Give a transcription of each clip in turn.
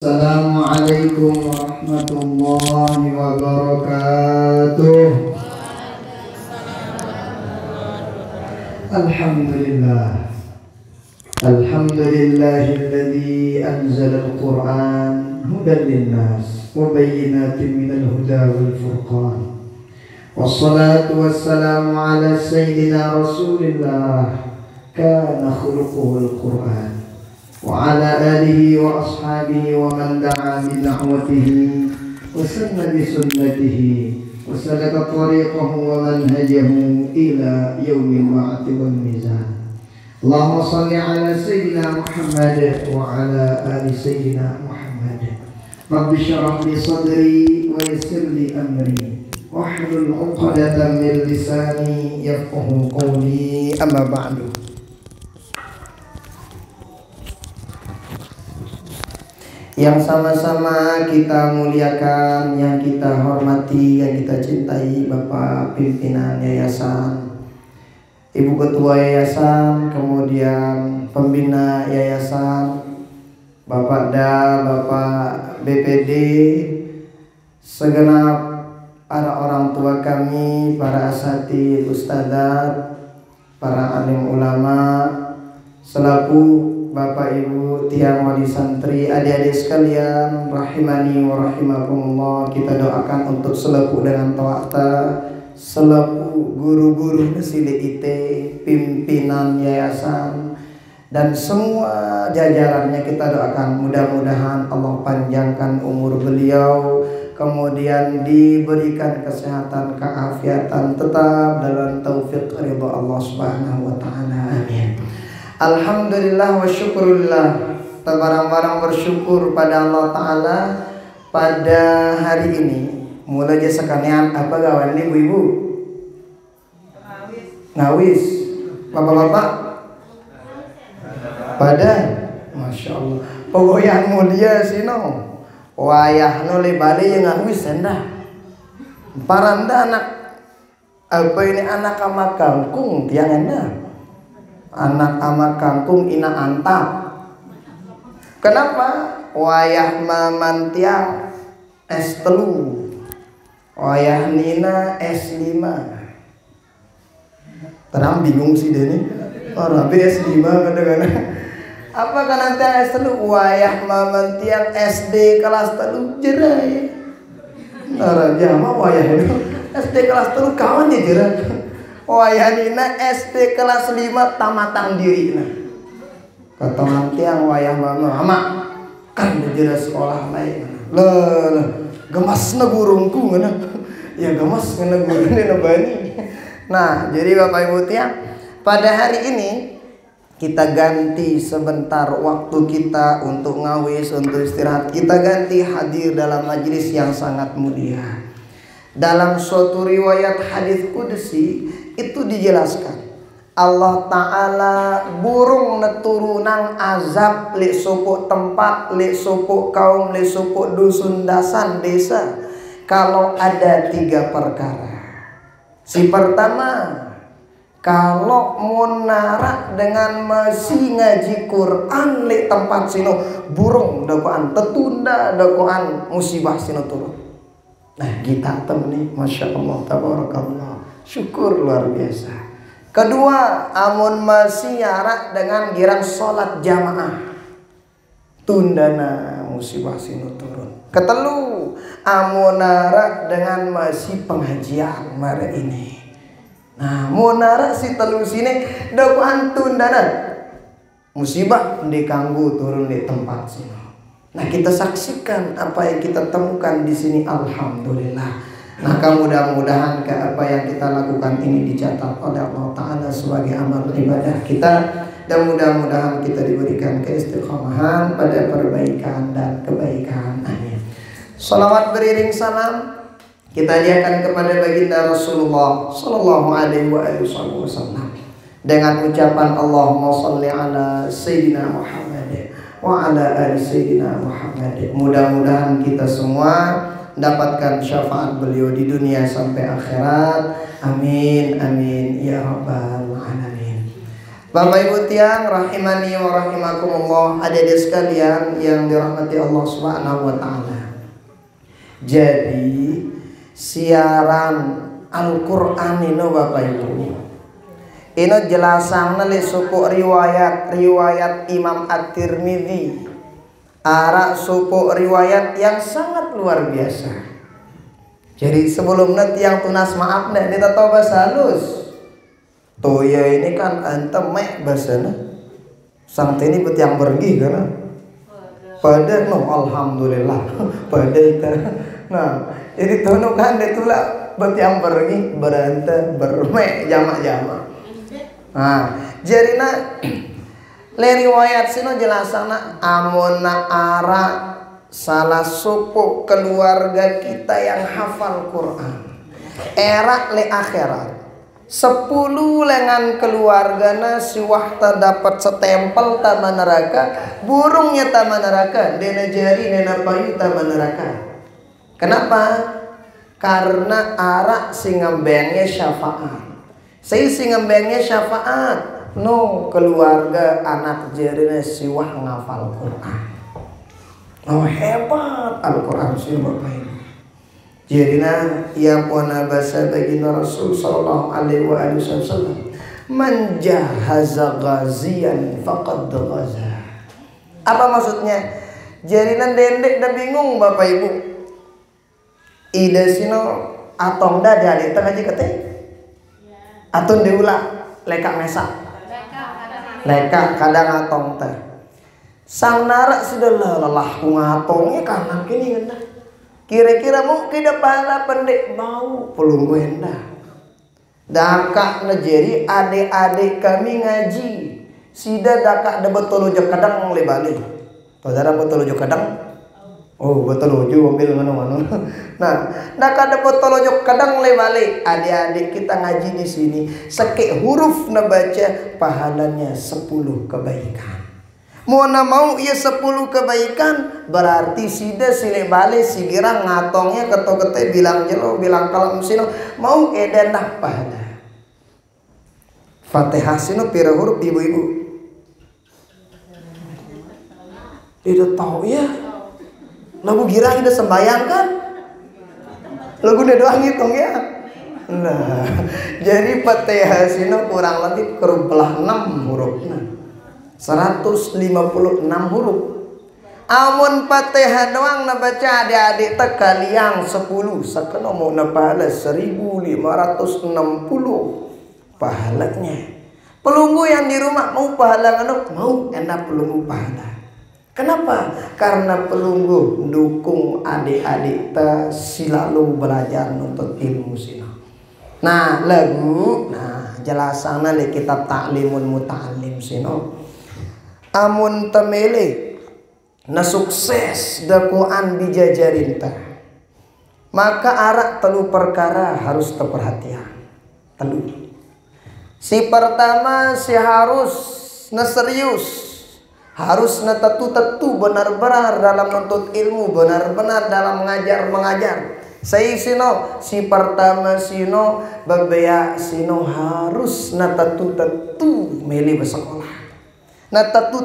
Assalamualaikum warahmatullahi wabarakatuh. Alhamdulillah. Alhamdulillahilladzi anzala al-Qur'an hudan linnas wa bayyinatin minal huda wal furqan. Wassalatu wassalamu ala sayyidina Rasulillah kana khuluquhu al-Qur'an wa ala alihi wa ashabihi wa man da'a bi da'watihi wa sanna bi sunnatihi wa salaka tariqahu wa manhajahu ila yaumil ba'thi wal mizan. Allahumma salli ala sayyidina Muhammad wa ala ali sayyidina Muhammad. Rabbi shrah li sadri wa yassir li amri wahlul 'uqdatam min lisani yafqahu qawli. Amma ba'du. Yang sama-sama kita muliakan, yang kita hormati, yang kita cintai Bapak Pimpinan Yayasan, Ibu Ketua Yayasan, kemudian Pembina Yayasan, Bapak Da, Bapak BPD, segenap para orang tua kami, para asatidz, ustadzat, para alim ulama, selaku Bapak Ibu, tiang wali santri, adik-adik sekalian, rahimani wa rahimakumullah. Kita doakan untuk selepu dengan ta'ata, selepu guru-guru Nesili IT, pimpinan yayasan, dan semua jajarannya kita doakan mudah-mudahan Allah panjangkan umur beliau, kemudian diberikan kesehatan, keafiatan, tetap dalam taufik ridha Allah Subhanahu wa taala. Amin. Alhamdulillah wa syukurillah. Kita barang-barang bersyukur pada Allah Ta'ala pada hari ini. Mulai jasa sekalian, apa gawan ini ibu-ibu? Ngawis. Bapak-bapak? Pada? Masya Allah. Pokoknya mulia sih no. Wayah no lebali yang ngawis endah. Paranda anak apa ini anak ama kangkung tiang endah. Anak ama kangkung ina antap. Kenapa? Wayah mamantiang S3, wayah nina S5. Terang bingung sih dene. Orang S5 kadang-kadang. Apa kan nanti S3? Wayah mamantiang SD kelas 3 jerai. Orang jama wayah itu SD kelas 3 kawan ya jerai. Wayanina SD kelas 5 tamatang dirina. Kata mantiang wayah mama kan jelas sekolah lain. Lah gemasna gurungku ngana. Ya gemas ngana gurune bani. Nah, jadi Bapak Ibu tiang, pada hari ini kita ganti sebentar waktu kita untuk ngawis, untuk istirahat. Kita ganti hadir dalam majelis yang sangat mulia. Dalam suatu riwayat hadis qudsi itu dijelaskan Allah Ta'ala burung neturunang azab li suku tempat, li suku kaum, li suku dusun dasan desa kalau ada 3 perkara. Si pertama, kalau munara dengan masih ngaji Quran li tempat sino burung dakwaan tetunda dakwaan musibah sino turun. Nah kita temani, Masya Allah, tabarakallah, syukur luar biasa. Kedua, amun masih yarak dengan girang sholat jamaah tundana musibah sinu turun. Ketelu, amun narak dengan masih pengajian mare ini. Nah munara si telu sini dakwaan tundana musibah dikanggu turun di tempat sini. Nah kita saksikan apa yang kita temukan di sini, alhamdulillah. Maka mudah-mudahan ke apa yang kita lakukan ini dicatat oleh Allah Ta'ala sebagai amal ibadah kita, dan mudah-mudahan kita diberikan keistiqomahan pada perbaikan dan kebaikan. Amin. Salawat beriring salam kita hadiahkan kepada baginda Rasulullah Sallallahu Alaihi Wasallam dengan ucapan Allahumma salli ala Sayyidina Muhammad wa ala ali Sayyidina Muhammad. Mudah-mudahan kita semua dapatkan syafaat beliau di dunia sampai akhirat. Amin amin ya rabbal alamin. Bapak Ibu tiang rahimani wa rahimakumullah, adik-adik sekalian yang dirahmati Allah Subhanahu wa taala. Jadi siaran Al-Qur'an ini Bapak Ibu, ini jelasan le suku riwayat Imam At-Tirmidzi, ara suku riwayat yang sangat luar biasa. Jadi sebelumnya tiang tunas maaf nih, kita tahu bahasa halus. Toya ini kan antem mek bahasana. Sang ini bet yang pergi karena pada no alhamdulillah pada itu. Nah, jadi tono kan itulah bet yang pergi berante bermek jamak-jamak. Nah, jadi nak le riwayat sino jelasana amona ara salah suku keluarga kita yang hafal Quran. Era le akhirat 10 lengan keluargana si wahta dapat setempel taman neraka, burungnya taman neraka, dena jari dena payu taman neraka. Kenapa? Karena arak singembengnya syafaat. Saya singembengnya syafaat. No keluarga anak jarina si wah ngafal Quran. Oh hebat Al-Quran sih Bapak Ibu. Jadinya ia puana bahasa baginda Rasul sallallahu alaihi wasallam, man jahaza ghazian faqad ghaza. Apa maksudnya? Jadinya dendek dan bingung Bapak Ibu. Ide sino atong da dari tengah jikate. Atun diulah lekak mesak. Lekak kadang atong teh. Sang narak sudah lelah ngatongnya karena kini ngendah. Kira-kira mungkin ada pahala pendek mau pelung endah. Dakak nejeri adik-adik kami ngaji. Sida dakak da betul ujuk kadang lebali. Saudara betul ujuk kadang. Oh betul ujuk ambil mana-mana. Nah, dakak da betul ujuk kadang lebali. Adik-adik kita ngaji di sini. Sekek huruf na baca pahalanya 10 kebaikan. Mau ia 10 kebaikan berarti sida sile balik si girang ngatongnya keto-kete bilang jelo bilang kalam sino mau edan dah pahala. Fatihah sino pira huruf ibu-ibu? Tidak tahu ya. Lagu girang ida sembayang kan? Lagu udah doang ngitung ya. Nah, jadi Fatihah sino kurang lebih kerupelah 6 hurufnya. 156 huruf. Amun Fatihah doang na baca adik-adik tak kaliang 10 sakeno mau na pahala 1560 pahalanya. Pelunggu yang di rumah mau pahala anu mau enak pelunggu pahala. Kenapa? Karena pelunggu dukung adik-adik ta selalu belajar nuntut ilmu sino. Nah, lagu jelasana di kitab Ta'limul Muta'allim sino. Amun temele na sukses dakwaan dijajarin tah, maka arak telu perkara harus terperhatian. Telu. Si pertama si harus na serius, harus na tetu benar-benar dalam menuntut ilmu, benar-benar dalam mengajar. Saya sino si pertama sino babaya sino harus na tetu meli bersekolah. Na tetu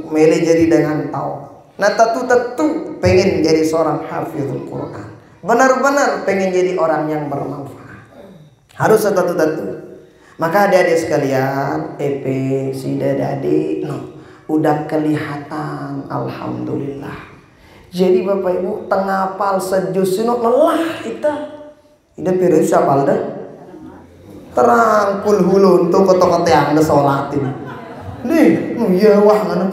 mele jadi dengan tahu. Na tetu pengen jadi seorang hafizul Quran. Benar-benar pengen jadi orang yang bermanfaat. Harus tetu. Maka adik-adik sekalian, EP sida adik udah kelihatan alhamdulillah. Jadi Bapak Ibu tengapal sejus sino lelah kita. Ida pira siapal dah. Terangkul hulu untuk kotok-kotok yang ada sholat ini. Nih, iya wah mana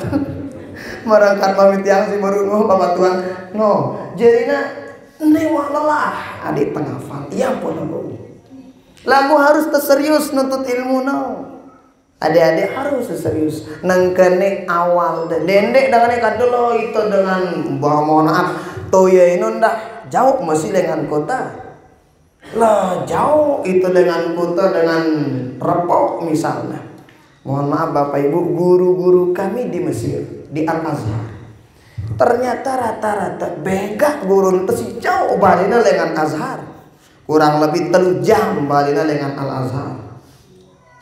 marangkan pamit yang si baru Bapak Tuhan. No, jadinya nih wah lelah adik penghafal. Iya pun lagu harus terserius nuntut ilmu no. Adik-adik harus serius. Nangkene awal dendek dengan kadelo itu dengan mohon maaf toya ini ndak jauh masih dengan kota. Lah jauh itu dengan kota dengan repok misalnya. Mohon maaf Bapak Ibu, guru-guru kami di Mesir, di Al-Azhar. Ternyata rata-rata begak guru itu si jauh balina dengan Azhar. Kurang lebih 3 jam balina dengan Al-Azhar.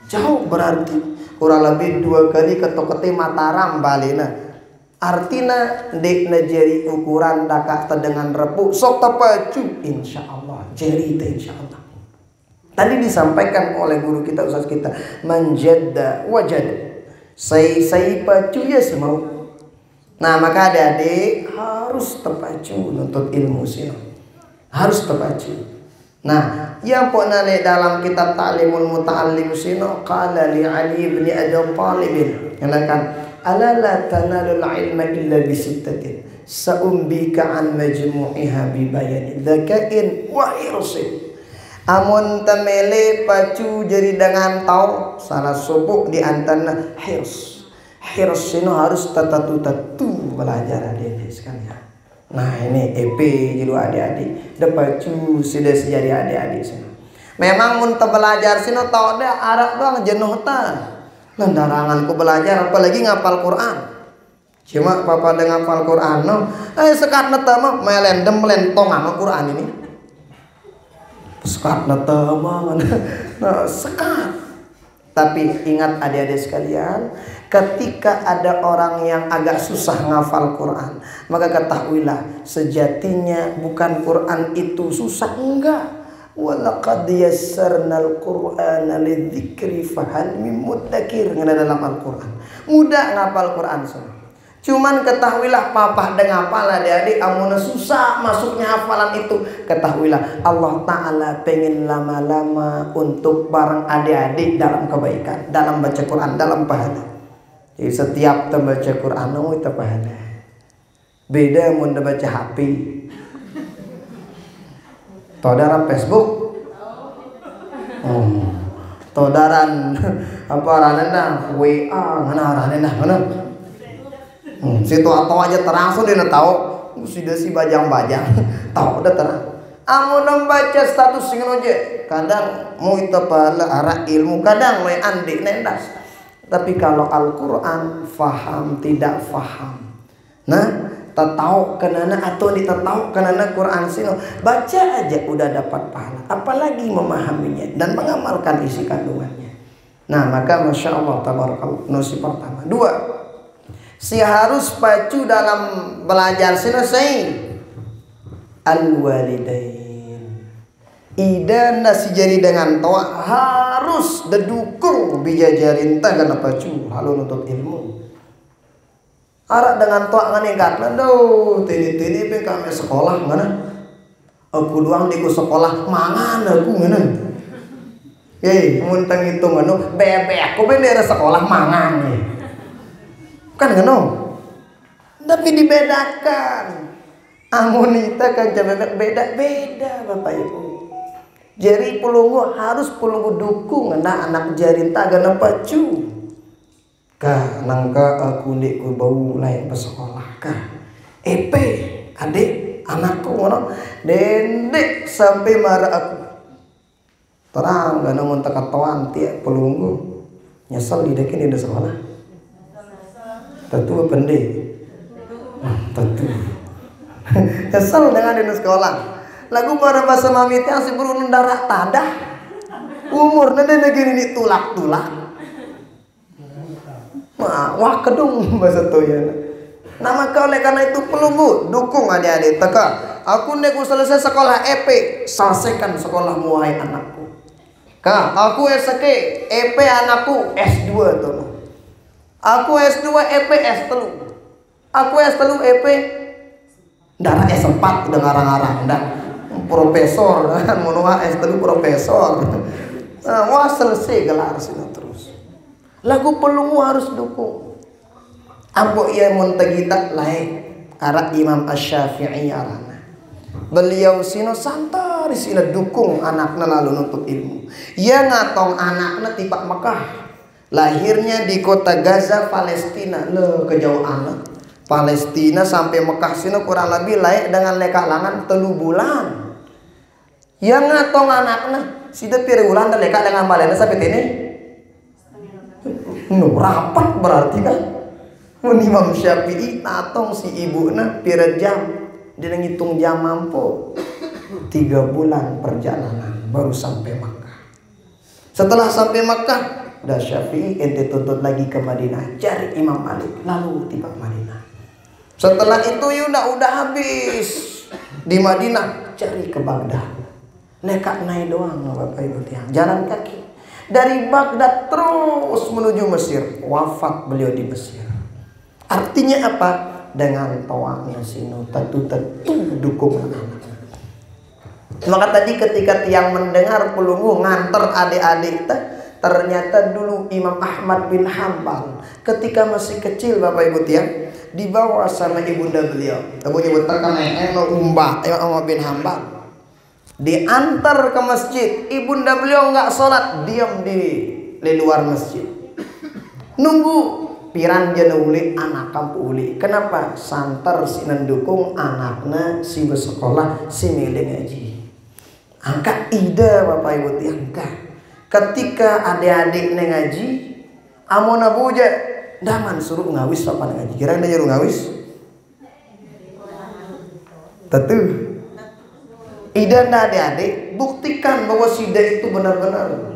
Jauh berarti kurang lebih 2 kali ketokete Mataram balena. Artina dek na jeri ukuran dakak dengan repu sok tepacu insyaallah jeri teh insyaallah. Tadi disampaikan oleh guru kita, ustaz kita, manjadda wajad. Saya pacu ya semau. Nah, maka adik-adik harus terpacu nuntut ilmu sih. Harus terpacu. Nah, yang pokoknya dalam kitab Ta'limul Muta'allim sino qala li Ali bin Abi Thalib mengatakan ala la tanalul ilma illa bi sittatin sa'umbika an majmu'iha bi bayani dzakain wa irsin. Amun temele pacu jadi dengan tau salah subuk di antara hirs. Hirs ini harus tatu belajar adik-adik sekalian. Nah ini EP jadi adik-adik. Depacu sudah jadi adik-adik sini. Memang mun belajar sini tau deh arak doang jenuh ta. Nendaranganku belajar apalagi ngapal Quran. Cuma papa dengan ngapal Quran no. Sekat netama melendem melentong sama Quran ini. Sekat netama nah, sekat. Tapi ingat adik-adik sekalian, ketika ada orang yang agak susah ngafal Quran, maka ketahuilah sejatinya bukan Quran itu susah, enggak. Walaqad yassarnal Qur'ana lidzikri fahal mim muddakir. Ngene dalam Al-Qur'an. Mudah ngapal Quran semua. Cuman ketahuilah papa dengan hafal adik-adik amun susah masuknya hafalan itu, ketahuilah Allah Ta'ala pengen lama-lama untuk bareng adik-adik dalam kebaikan, dalam baca Quran, dalam pahala. Jadi setiap membaca Quran itu pahala. Beda mun baca HP. Todaran Facebook. Todaran apa ranana WA ngana ranana mana? Situ atau aja terang dia tahu sudah si bajang-bajang tahu udah terang. Amun membaca status sing aja kadang mau itu pahala arah ilmu kadang we andi nendas. Tapi kalau Al-Qur'an faham tidak faham. Nah, tahu kenana atau ditatau kenana Quran sino baca aja udah dapat pahala. Apalagi memahaminya dan mengamalkan isi kandungannya. Nah, maka Masya Allah tabarakallah nosi pertama. 2, si harus pacu dalam belajar selesai al-walidain. Ida nasi jari dengan toa harus dedukung bijajarin ta kana pacu halu nuntut ilmu. Arak dengan toa nganingkatna do tini-tini pe kami sekolah mana? Aku doang di sekolah mangan aku ngana. Mun tang hitung anu bebek aku be daerah sekolah mangan nih. Kan ngono. Tapi dibedakan. Amunita kan bebek beda-beda Bapak Ibu. Jari pulunggu harus pulunggu dukung anak jarin tagana pacu. Kah nangka aku ndek ku bau lain pesekolah kah. EP adik anakku ngono dendek sampai marah aku. Terang gak namun tekatoan tiap pulunggu nyesel didekin di sekolah. Tentu pendek. Tentu. Kesel dengan di sekolah. Lagu para bahasa mamiti asih berunun darah tadah. Umur nade negeri ini tulak-tulak. Wah kedung bahasa toyan. Nah maka oleh karena itu pelunggu dukung adik-adik teka. Aku nek selesai sekolah EP, selesaikan sekolah muai anakku. Kak, aku SK, EP anakku S2 tuh. Aku S2 EP S3. Aku S3 EP darah S4 udah ngarang-ngarang dah. Profesor kan monoa S3 profesor. Nah, wah selesai gelar sini terus. Lagu pelungu harus dukung. Ambo ia muntagidak lain arah Imam Asy-Syafi'i arana. Beliau sino santai sino dukung anaknya lalu nuntut ilmu. Ia ngatong anaknya tiba Mekah. Lahirnya di kota Gaza, Palestina. Loh kejauhan Palestina sampai Mekah sini kurang lebih layak dengan lekalangan 3 bulan. Yang ngatong anaknya sida pire bulan dan leka dengan balena sampai ini. Rapat berarti kan. Imam Syafi'i natong si ibunya pire jam. Dia ngitung jam mampu 3 bulan perjalanan baru sampai Mekah. Setelah sampai Mekah udah Syafi'i, ente tuntut lagi ke Madinah, cari Imam Malik, lalu tiba Madinah. Setelah itu udah habis di Madinah, cari ke Baghdad. Nekat naik doang Bapak Ibu tiang, jalan kaki dari Baghdad terus menuju Mesir. Wafat beliau di Mesir. Artinya apa? Dengan toaknya sino tentu dukungan anak. Maka tadi ketika tiang mendengar pelunggu nganter adik-adik, ternyata dulu Imam Ahmad bin Hanbal ketika masih kecil Bapak Ibu tiang dibawa sama ibunda beliau. Ibu nyebut terkan Imam Ahmad bin Hanbal diantar ke masjid. Ibunda beliau nggak sholat, diam di luar masjid nunggu piran jenuli anak kampu uli. Kenapa? Santer si mendukung anaknya si bersekolah si milih ngaji. Angkat ide Bapak Ibu diangkat. Ketika adik-adik ngaji, amona buja daman suruh ngawis apa ngaji. Kira-kira nyuruh ngawis? Tentu. Ide adik-adik buktikan bahwa sida itu benar-benar.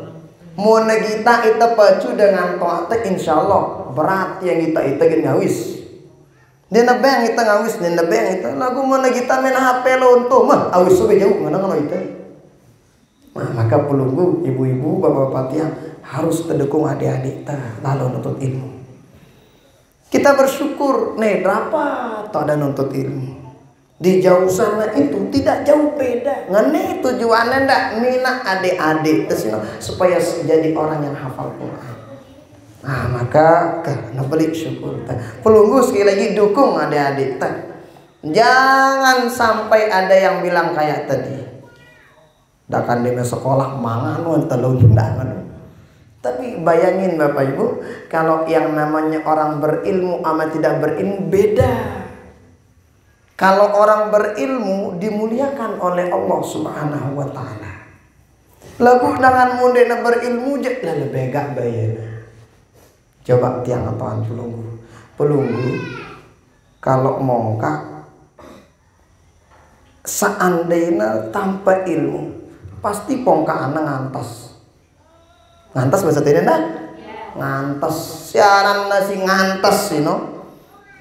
Mau kita pacu dengan toat, insya Allah berat yang kita ngawis. Dia nabe yang kita ngawis, dia nabe yang kita. Lagu mau kita main HP lo untuk mah awis sobe jauh mana kalau itu. Nah, maka pelunggu ibu-ibu bapak-bapak tiang harus terdukung adik-adik lalu nuntut ilmu. Kita bersyukur nih berapa tak ada nuntut ilmu. Di jauh sana itu tidak jauh beda. Ngene tujuannya ndak minat adik-adik supaya jadi orang yang hafal Quran. Nah, maka beli syukur. Pelunggu sekali lagi dukung adik-adik. Jangan sampai ada yang bilang kayak tadi. Dakan di sekolah mangan telur undangan. Tapi bayangin Bapak Ibu, kalau yang namanya orang berilmu sama tidak berilmu beda. Kalau orang berilmu dimuliakan oleh Allah Subhanahu wa taala. Lagu dengan mundena berilmu je lah lebih gak bayar. Coba tiang atuan pelunggu. Pelunggu kalau mongkak seandainya tanpa ilmu pasti pongka anak ngantas. Ngantas bahasa tidak dah? Ngantas. Siaran nasi ngantas sih no.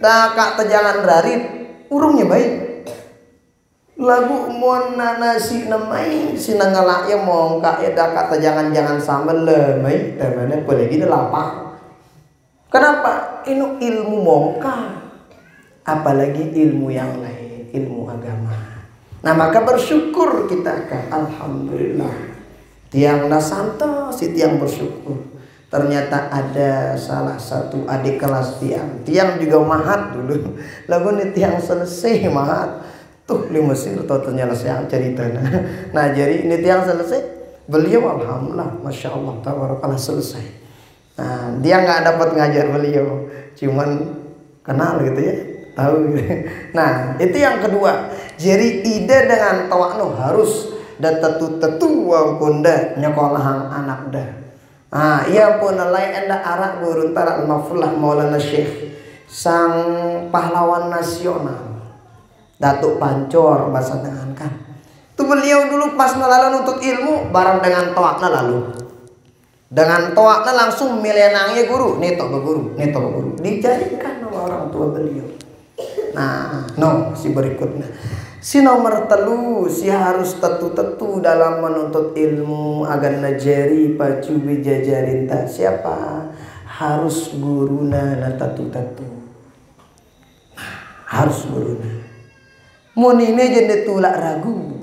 Dah kak tejangan rarit urungnya baik. Lagu mon nasi namai sinangala ya mongka ya dah kak tejangan sambal lemai. Temannya boleh gini lapar. Kenapa? Ini ilmu mongka. Apalagi ilmu yang lain, ilmu agama. Nah maka bersyukur kita kan. Alhamdulillah. Tiang nasanta si tiang bersyukur. Ternyata ada salah satu adik kelas tiang. Tiang juga mahat dulu. Lagu nih tiang selesai mahat. Tuh di Mesir atau ternyata ceritanya. Nah jadi ini tiang selesai. Beliau alhamdulillah. Masya Allah. Tabarakallah selesai. Nah dia nggak dapat ngajar beliau. Cuman kenal gitu ya. Tahu gitu. Nah itu yang kedua. Jadi ide dengan tawakno harus tetu wang kunda nyekolahan anak dah. Ah ia pun lain enda arak guru tara al-mafullah Maulana Syekh sang pahlawan nasional Datuk Pancor bahasa dengan kan. Itu beliau dulu pas lalu nuntut ilmu bareng dengan tawakna lalu. Dengan tawakna langsung milenangnya guru, neto guru. Dijadikan sama orang tua beliau. Nah, si berikutnya. Si nomor telu si harus tetu dalam menuntut ilmu agar najari pacu bijajarin tak siapa harus guruna na tetu. Harus guruna. Munine jadi tulak ragu.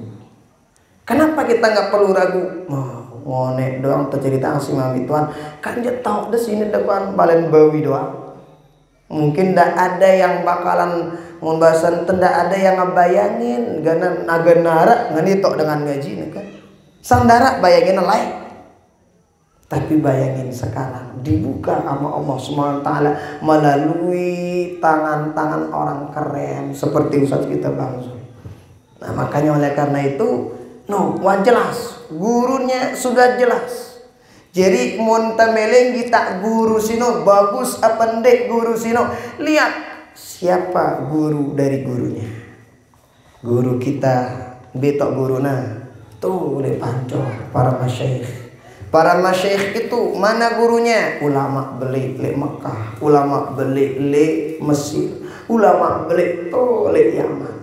Kenapa kita nggak perlu ragu? Ngonek doang tercerita si mami tuan kan dia tahu deh sini depan balen bawi doang. Mungkin tidak ada yang bakalan membahasan, tidak ada yang ngebayangin gana naga nara ngenitok dengan gaji kan. Sang darak bayangin lain. Tapi bayangin sekarang dibuka sama Allah SWT melalui tangan-tangan orang keren seperti Ustaz kita Bang Zul. Nah makanya oleh karena itu jelas gurunya sudah jelas. Jadi montameleng kita guru sino bagus apa ndek guru sino. Lihat siapa guru dari gurunya. Guru kita betok guruna tuh oleh Pancor para masyayikh. Para masyaikh itu mana gurunya? Ulama beli le Mekah, ulama beli le Mesir, ulama beli le Yaman.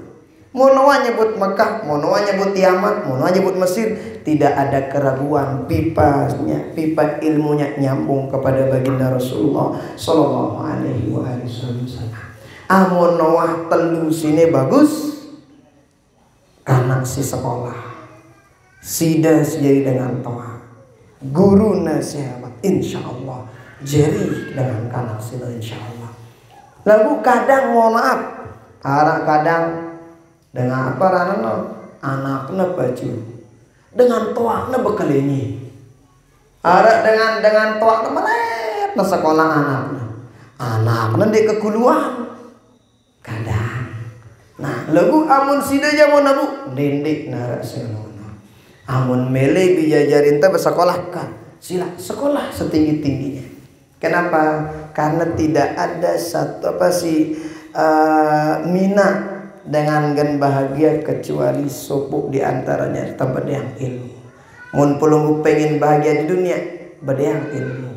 Mono nyebut Mekah, mono nyebut Yaman, mono nyebut Mesir, tidak ada keraguan pipanya, pipa ilmunya nyambung kepada baginda Rasulullah sallallahu alaihi wasallam. Amun Noah telu sini bagus karena si sekolah. Sida jadi dengan toa. Guru nasihat insyaallah jeri dengan kanak sila insyaallah. Lalu kadang mohon maaf, arah kadang dengan apa ranana anaknya baju dengan toaknya bekelinyi. Arah dengan toaknya melet na sekolah anaknya di kekuluan kadang. Nah lagu amun sida jamu nabu dendik nara senono. Amun mele bijajarin teh bersekolah kan sila sekolah setinggi tingginya. Kenapa? Karena tidak ada satu mina dengan gan bahagia kecuali sopuk diantaranya tempat yang ilmu. Mun pelunggu pengen bahagia di dunia berdiang ilmu,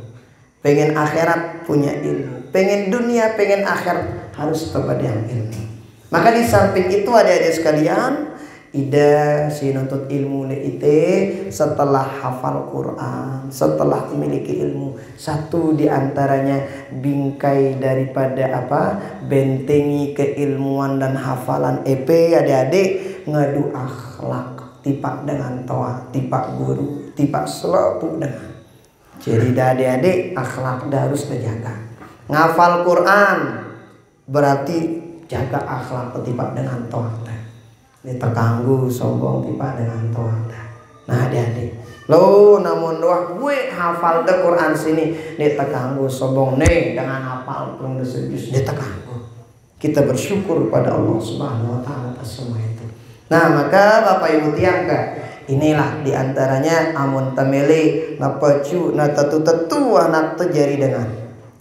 pengen akhirat punya ilmu, pengen dunia pengen akhirat harus tempat yang ilmu. Maka di samping itu adik-adik sekalian, ida si nuntut ilmu ite setelah hafal Quran, setelah memiliki ilmu, satu diantaranya bingkai daripada bentengi keilmuan dan hafalan adik-adik ngadu akhlak, tipak dengan toa, tipak guru, tipak selapu dengan. Jadi adik-adik akhlak harus dijaga. Ngafal Quran berarti jaga akhlak tipak dengan toa. Ini terganggu sombong tiba dengan Tuhan. Nah adik-adik, lo namun doa gue hafal the Quran sini, dia terganggu sombong nih dengan hafal kurang desejus, dia terganggu. Kita bersyukur pada Allah Subhanahu Wa Taala atas semua itu. Nah maka Bapak Ibu tiangka, inilah diantaranya amun tamele napacu natatu anak terjadi dengan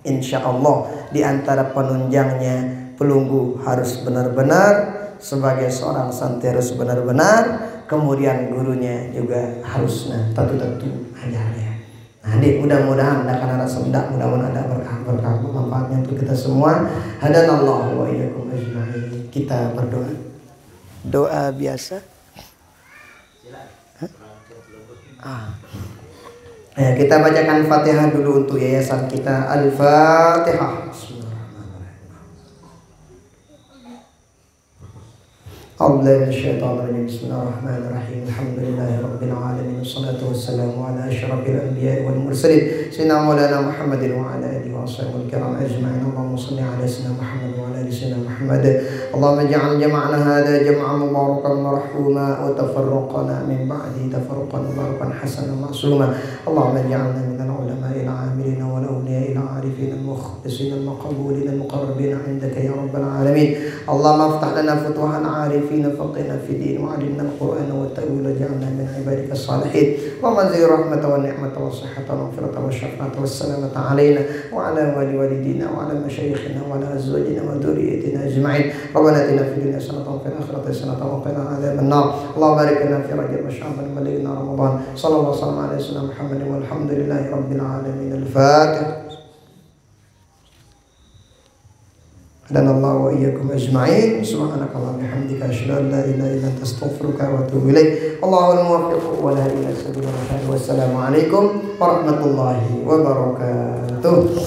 insya Allah diantara penunjangnya pelunggu harus benar-benar sebagai seorang santri harus benar-benar, kemudian gurunya juga harus tentu ajarnya. Nah, mudah-mudahan ada karena sendak, mudah-mudahan ada berkah manfaatnya untuk kita semua. Hadanallahu wa iyyakum ajma'in. Kita berdoa. Doa biasa. Ya, kita bacakan Fatihah dulu untuk yayasan kita. Al-Fatihah. أعوذ بالله من الشيطان الرجيم بسم الله الرحمن الرحيم الحمد لله رب العالمين والصلاة والسلام على أشرف الأنبياء والمرسلين سيدنا مولانا محمد وعلى آله وصحبه الكرام أجمعين اللهم صل على سيدنا محمد وعلى آل سيدنا محمد اللهم اجعل جمعنا هذا جمعا مباركا مرحوما وتفرقنا من بعده تفرقا مباركا حسنا معصوما اللهم اجعلنا من العلماء العاملين والأولياء العارفين المخلصين المقبولين المقربين عندك يا رب العالمين اللهم افتح لنا فتوحا عارفين فقنا في دين وعلمنا القرآن والتأويل وجعلنا من عبادك الصالحين ومنزل الرحمة والنعمة والصحة والمغفرة والشفاعة والسلامة علينا وعلى والدينا وعلى مشايخنا وعلى أزواجنا وذريتنا أجمعين ربنا آتنا في الدنيا حسنة وفي الآخرة حسنة وقنا عذاب النار اللهم بارك لنا في رجب وشعبان وبلغنا رمضان صلى الله وسلم على سيدنا محمد والحمد لله رب العالمين الفاتح dan Allah wa iyyakum ajma'in subhanakallahumma wa bihamdika asyhadu an la ilaha illa anta astaghfiruka wa atubu ilaik Allahul muwaffiq wa la ilaha illa anta wassalamu alaikum warahmatullahi wabarakatuh.